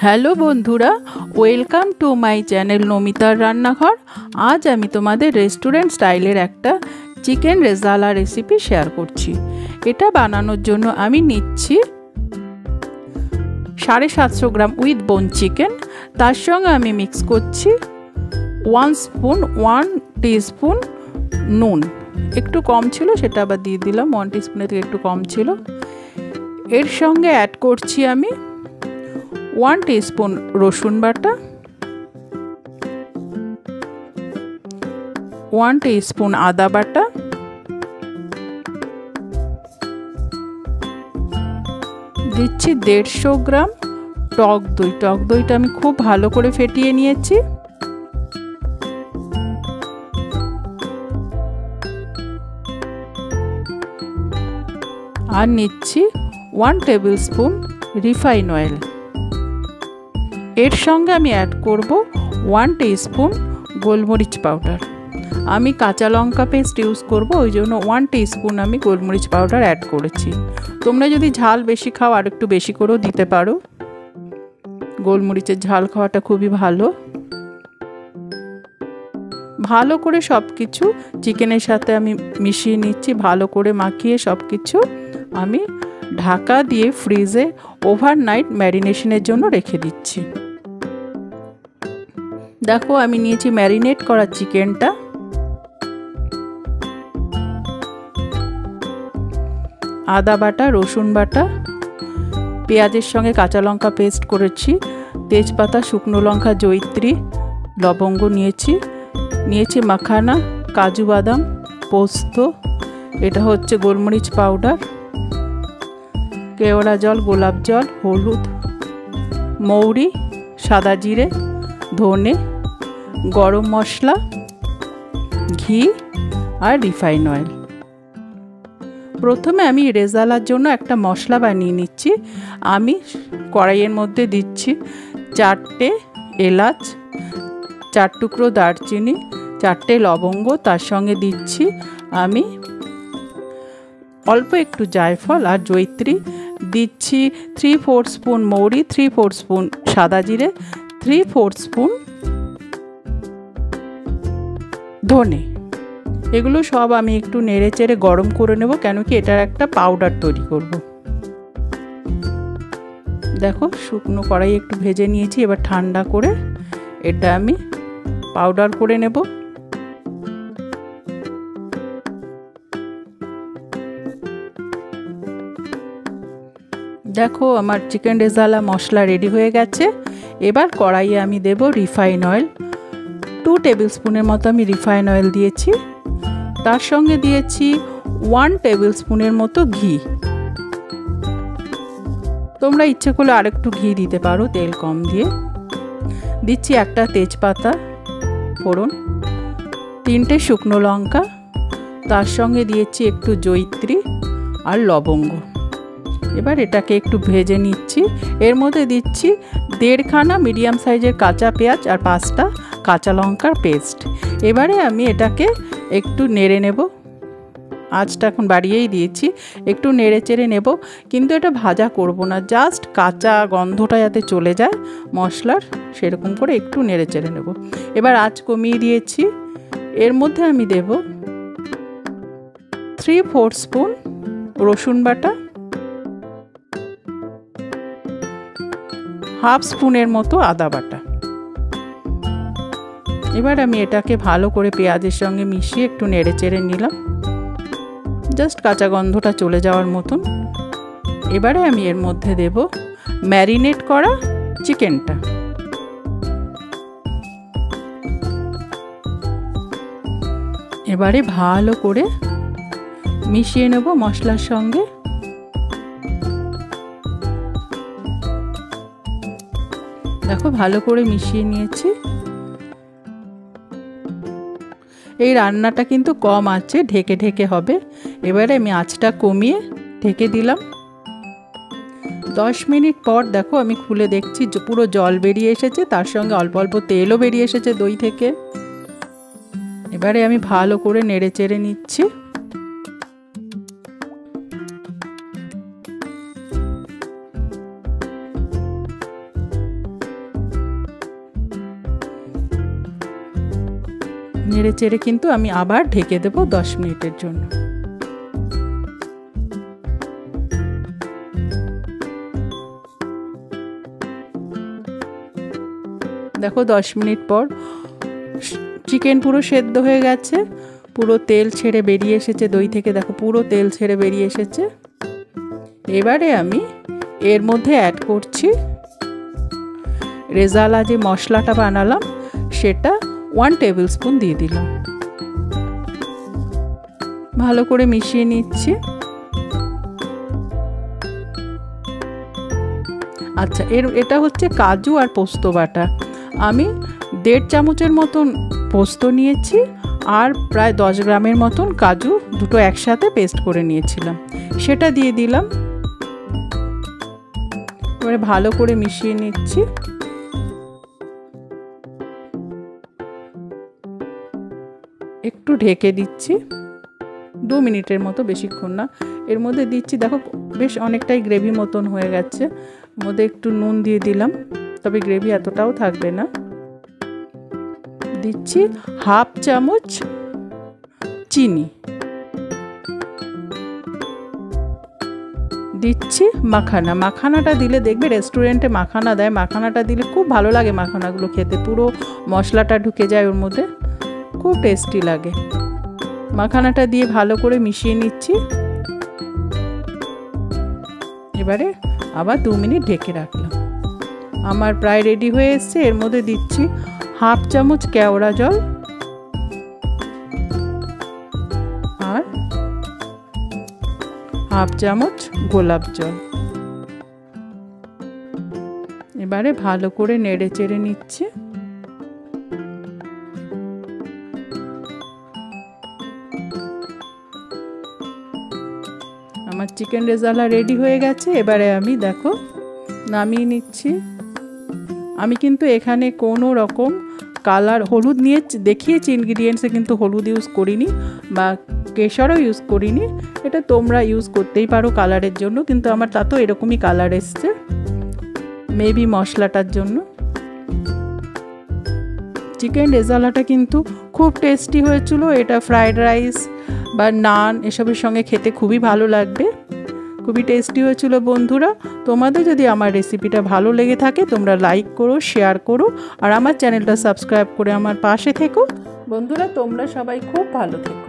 Hello বন্ধুরা, welcome to my channel নমিতার রান্নাঘর। আজ আমি তোমাদের রেস্টুরেন্ট স্টাইলের একটা চিকেন রেজালা রেসিপি শেয়ার করছি। এটা বানানোর জন্য আমি নিচ্ছি 750 গ্রাম উইথ বোন চিকেন। তার সঙ্গে আমি মিক্স করছি 1 টিস্পুন নুন। একটু কম ছিল, সেটা আবার দিয়ে দিলাম, 1 টিস্পুনের থেকে একটু কম ছিল। এর সঙ্গে অ্যাড করছি আমি 1 টিস্পুন রসুন বাটা, 1 টিস্পুন আদা বাটা, দিচ্ছি 150 গ্রাম টক দই। টক দইটা আমি খুব ভালো করে ফেটিয়ে নিয়েছি। আর নিচ্ছি 1 টেবিল স্পুন রিফাইন অয়েল। এর সঙ্গে আমি অ্যাড করব 1 টিস্পুন গোলমরিচ পাউডার। আমি কাঁচা লঙ্কা পেস্ট ইউজ করব, ওই জন্য 1 টিস্পুন আমি গোলমরিচ পাউডার অ্যাড করেছি। তোমরা যদি ঝাল বেশি খাও আর একটু বেশি করেও দিতে পারো। গোলমরিচের ঝাল খাওয়াটা খুবই ভালো। ভালো করে সব কিছু চিকেনের সাথে আমি মিশিয়ে নিচ্ছি। ভালো করে মাখিয়ে সব কিছু আমি ঢাকা দিয়ে ফ্রিজে ওভারনাইট ম্যারিনেশনের জন্য রেখে দিচ্ছি। দেখো, আমি নিয়েছি ম্যারিনেট করা চিকেনটা। আদা বাটা, রসুন বাটা, পেঁয়াজের সঙ্গে কাঁচা লঙ্কা পেস্ট করেছি, তেজপাতা, শুকনো লঙ্কা, জয়িত্রী, লবঙ্গ নিয়েছি মাখানা, কাজু বাদাম, পোস্ত, এটা হচ্ছে গোলমরিচ পাউডার, কেওড়া জল, গোলাপ জল, হলুদ, মৌরি, সাদা জিরে, ধনে, গরম মশলা, ঘি আর রিফাইন অয়েল। প্রথমে আমি রেজালার জন্য একটা মশলা বানিয়ে নিচ্ছি। আমি কড়াইয়ের মধ্যে দিচ্ছি 4টে এলাচ, 4 টুকরো দারচিনি, 4টে লবঙ্গ, তার সঙ্গে দিচ্ছি আমি অল্প একটু জায়ফল আর জয়িত্রী, দিচ্ছি 3/4 স্পুন মৌরি, 3/4 স্পুন সাদা জিরে, 3/4 স্পুন ধনে। এগুলো সব আমি একটু নেড়ে চেড়ে গরম করে নেব, কেন কি এটার একটা পাউডার তৈরি করব। দেখো, শুকনো কড়াই একটু ভেজে নিয়েছি, এবার ঠান্ডা করে এটা আমি পাউডার করে নেব। দেখো, আমার চিকেন রেজালা মশলা রেডি হয়ে গেছে। এবার কড়াইয়ে আমি দেব রিফাইন অয়েল। 2 টেবিল স্পুনের মতো আমি রিফাইন অয়েল দিয়েছি। তার সঙ্গে দিয়েছি 1 টেবিল স্পুনের মতো ঘি। তোমরা ইচ্ছে করলে আরেকটু ঘি দিতে পারো, তেল কম দিয়ে। দিচ্ছি একটা তেজপাতা ফোড়ন, 3টে শুকনো লঙ্কা, তার সঙ্গে দিয়েছি একটু জয়িত্রী আর লবঙ্গ। এবার এটাকে একটু ভেজে নিচ্ছি। এর মধ্যে দিচ্ছি 1.5খানা মিডিয়াম সাইজের কাঁচা পেঁয়াজ আর 5টা কাঁচা লঙ্কার পেস্ট। এবারে আমি এটাকে একটু নেড়ে নেব। আঁচটা এখন বাড়িয়েই দিয়েছি, একটু নেড়ে চেড়ে নেব, কিন্তু এটা ভাজা করব না, জাস্ট কাঁচা গন্ধটা যাতে চলে যায় মশলার, সেরকম করে একটু নেড়ে চেড়ে নেব। এবার আঁচ কমিয়ে দিয়েছি। এর মধ্যে আমি দেব 3/4 স্পুন রসুন বাটা, 1/2 স্পুনের মতো আদা বাটা। এবার আমি এটাকে ভালো করে পেঁয়াজের সঙ্গে মিশিয়ে একটু নেড়ে চেড়ে নিলাম, জাস্ট কাঁচা গন্ধটা চলে যাওয়ার মতন। এবারে আমি এর মধ্যে দেব ম্যারিনেট করা চিকেনটা। এবারে ভালো করে মিশিয়ে নেব মশলার সঙ্গে। দেখো, ভালো করে মিশিয়ে নিয়েছি। এই রান্নাটা কিন্তু কম আঁচে ঢেকে ঢেকে হবে। এবারে আমি আঁচটা কমিয়ে ঢেকে দিলাম। 10 মিনিট পর দেখো, আমি খুলে দেখছি পুরো জল বেরিয়ে এসেছে, তার সঙ্গে অল্প অল্প তেলও বেরিয়ে এসেছে দই থেকে। এবারে আমি ভালো করে নেড়ে চেড়ে নিচ্ছি। নেড়ে চেড়ে কিন্তু আমি আবার ঢেকে দেব 10 মিনিটের জন্য। দেখো 10 মিনিট পর চিকেন পুরো সেদ্ধ হয়ে গেছে, পুরো তেল ছেড়ে বেরিয়ে এসেছে দই থেকে, দেখো পুরো তেল ছেড়ে বেরিয়ে এসেছে। এবারে আমি এর মধ্যে অ্যাড করছি রেজালা যে মশলাটা বানালাম সেটা 1 টেবিল স্পুন দিয়ে দিলাম। ভালো করে মিশিয়ে নিচ্ছি। আচ্ছা, এটা হচ্ছে কাজু আর পোস্ত বাটা। আমি 1.5 চামচের মতন পোস্ত নিয়েছি আর প্রায় 10 গ্রামের মতন কাজু, দুটো একসাথে পেস্ট করে নিয়েছিলাম, সেটা দিয়ে দিলাম। এবারে ভালো করে মিশিয়ে নিচ্ছি। একটু ঢেকে দিচ্ছি 2 মিনিটের মতো, বেশিক্ষণ না। এর মধ্যে দিচ্ছি, দেখো বেশ অনেকটাই গ্রেভি মতন হয়ে গেছে। এর মধ্যে একটু নুন দিয়ে দিলাম, তবে গ্রেভি এতটাও থাকবে না। দিচ্ছি 1/2 চামচ চিনি, দিচ্ছি মাখানা। মাখানাটা দিলে দেখবে রেস্টুরেন্টে মাখানা দেয়, মাখানাটা দিলে খুব ভালো লাগে। মাখানাগুলো খেতে পুরো মশলাটা ঢুকে যায় ওর মধ্যে, খুব টেস্টি লাগে। মাখানাটা দিয়ে ভালো করে মিশিয়ে নিচ্ছি। এবারে আবার 2 মিনিট ঢেকে রাখলাম। আমার প্রায় রেডি হয়ে এসছে। এর মধ্যে দিচ্ছি 1/2 চামচ কেওড়া জল আর 1/2 চামচ গোলাপ জল। এবারে ভালো করে নেড়ে চেড়ে নিচ্ছি। আমার চিকেন রেজালা রেডি হয়ে গেছে। এবারে আমি দেখো নামিয়ে নিচ্ছি। আমি কিন্তু এখানে কোনো রকম কালার, হলুদ নিয়ে দেখিয়েছি ইনগ্রিডিয়েন্টসে, কিন্তু হলুদ ইউজ করিনি বা কেশরও ইউজ করিনি। এটা তোমরা ইউজ করতেই পারো কালারের জন্য, কিন্তু আমার তাতেও এরকমই কালার এসছে, মেবি মশলাটার জন্য। চিকেন রেজালাটা কিন্তু খুব টেস্টি হয়েছিল। এটা ফ্রাইড রাইস বা নান এসবের সঙ্গে খেতে খুবই ভালো লাগবে, খুবই টেস্টি হয়েছিল। বন্ধুরা, তোমাদের যদি আমার রেসিপিটা ভালো লেগে থাকে তোমরা লাইক করো, শেয়ার করো আর আমার চ্যানেলটা সাবস্ক্রাইব করে আমার পাশে থেকো। বন্ধুরা, তোমরা সবাই খুব ভালো থেকো।